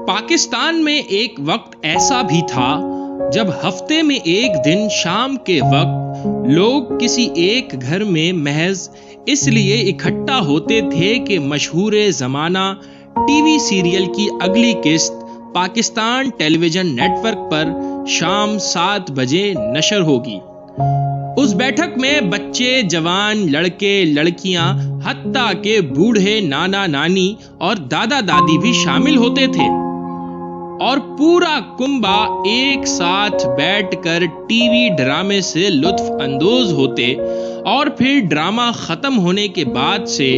پاکستان میں ایک وقت ایسا بھی تھا جب ہفتے میں ایک دن شام کے وقت لوگ کسی ایک گھر میں محض اس لیے اکٹھا ہوتے تھے کہ مشہور زمانہ ٹی وی سیریل کی اگلی قسط پاکستان ٹیلی ویژن نیٹ ورک پر شام 7 بجے نشر ہوگی۔ اس بیٹھک میں بچے، جوان، لڑکے، لڑکیاں، حتیٰ کہ بوڑھے نانا نانی اور دادا دادی بھی شامل ہوتے تھے، اور پورا کنبہ ایک ساتھ بیٹھ کر ٹی وی ڈرامے سے لطف اندوز ہوتے، اور پھر ڈرامہ ختم ہونے کے بعد سے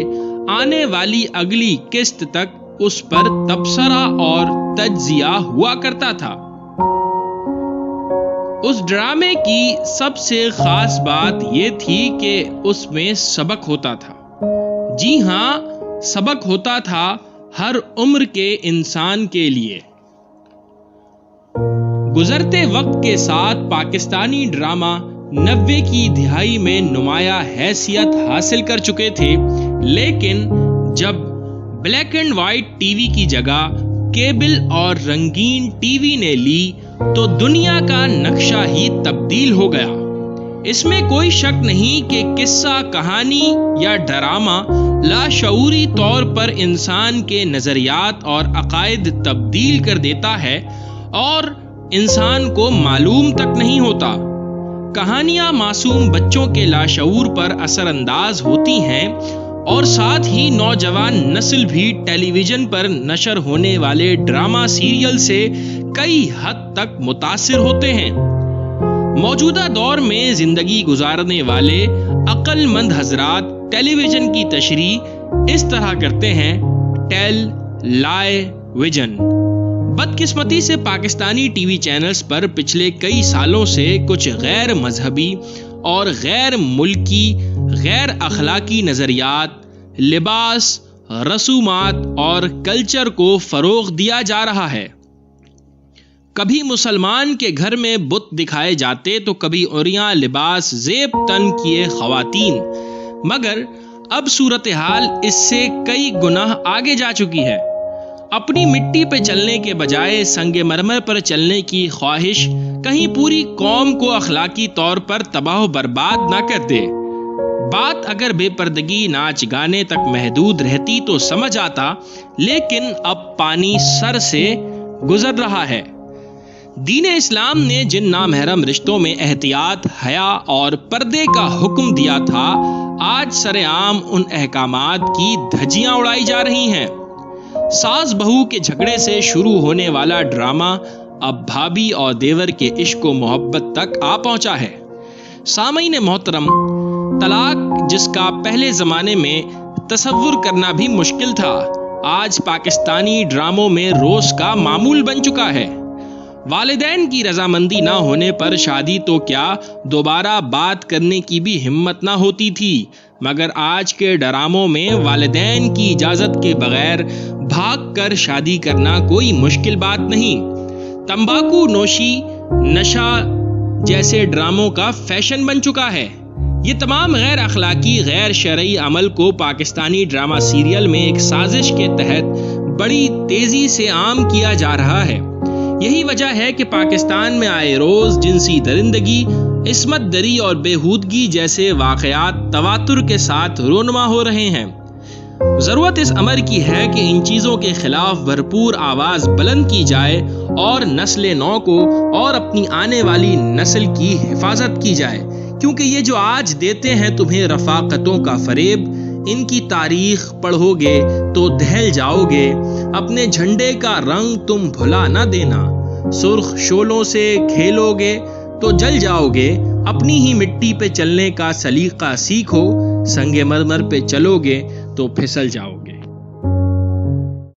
آنے والی اگلی قسط تک اس پر تبصرہ اور تجزیہ ہوا کرتا تھا۔ اس ڈرامے کی سب سے خاص بات یہ تھی کہ اس میں سبق ہوتا تھا۔ جی ہاں، سبق ہوتا تھا ہر عمر کے انسان کے لیے۔ گزرتے وقت کے ساتھ پاکستانی ڈرامہ 90 کی دہائی میں نمایاں حیثیت حاصل کر چکے تھے، لیکن جب black and white T V کی جگہ کیبل اور رنگین ٹی وی نے لی تو دنیا کا نقشہ ہی تبدیل ہو گیا۔ اس میں کوئی شک نہیں کہ قصہ، کہانی یا ڈرامہ لاشعوری طور پر انسان کے نظریات اور عقائد تبدیل کر دیتا ہے اور انسان کو معلوم تک نہیں ہوتا۔ کہانیاں معصوم بچوں کے لاشعور پر اثر انداز ہوتی ہیں، اور ساتھ ہی نوجوان نسل بھی ٹیلی ویژن پر نشر ہونے والے ڈرامہ سیریل سے کئی حد تک متاثر ہوتے ہیں۔ موجودہ دور میں زندگی گزارنے والے عقل مند حضرات ٹیلی ویژن کی تشریح اس طرح کرتے ہیں: ٹیل لائے ویژن۔ بدقسمتی سے پاکستانی ٹی وی چینلز پر پچھلے کئی سالوں سے کچھ غیر مذہبی اور غیر ملکی، غیر اخلاقی نظریات، لباس، رسومات اور کلچر کو فروغ دیا جا رہا ہے۔ کبھی مسلمان کے گھر میں بت دکھائے جاتے تو کبھی عریاں لباس زیب تن کیے خواتین، مگر اب صورتحال اس سے کئی گناہ آگے جا چکی ہے۔ اپنی مٹی پہ چلنے کے بجائے سنگ مرمر پر چلنے کی خواہش کہیں پوری قوم کو اخلاقی طور پر تباہ و برباد نہ کر دے۔ بات اگر بے پردگی، ناچ گانے تک محدود رہتی تو سمجھ آتا، لیکن اب پانی سر سے گزر رہا ہے۔ دین اسلام نے جن نامحرم رشتوں میں احتیاط، حیا اور پردے کا حکم دیا تھا، آج سر عام ان احکامات کی دھجیاں اڑائی جا رہی ہیں۔ ساس بہو کے جھگڑے سے شروع ہونے والا ڈرامہ اب بھابھی اور دیور کے عشق و محبت تک آ پہنچا ہے۔ سامعین محترم، طلاق جس کا پہلے زمانے میں تصور کرنا بھی مشکل تھا، آج پاکستانی ڈراموں میں روز کا معمول بن چکا ہے۔ والدین کی رضامندی نہ ہونے پر شادی تو کیا، دوبارہ بات کرنے کی بھی ہمت نہ ہوتی تھی، مگر آج کے ڈراموں میں والدین کی اجازت کے بغیر بھاگ کر شادی کرنا کوئی مشکل بات نہیں۔ تمباکو نوشی، نشہ جیسے ڈراموں کا فیشن بن چکا ہے۔ یہ تمام غیر اخلاقی، غیر شرعی عمل کو پاکستانی ڈرامہ سیریل میں ایک سازش کے تحت بڑی تیزی سے عام کیا جا رہا ہے۔ یہی وجہ ہے کہ پاکستان میں آئے روز جنسی درندگی، عصمت دری اور بےہودگی جیسے واقعات تواتر کے ساتھ رونما ہو رہے ہیں۔ ضرورت اس امر کی ہے کہ ان چیزوں کے خلاف بھرپور آواز بلند کی جائے اور نسل نو کو اور اپنی آنے والی نسل کی حفاظت کی جائے، کیونکہ یہ جو آج دیتے ہیں تمہیں رفاقتوں کا فریب، ان کی تاریخ پڑھو گے تو دہل جاؤ گے۔ اپنے جھنڈے کا رنگ تم بھلا نہ دینا، سرخ شولوں سے کھیلو گے تو جل جاؤ گے۔ اپنی ہی مٹی پہ چلنے کا سلیقہ سیکھو، سنگ مرمر پہ چلو گے تو پھسل جاؤ گے۔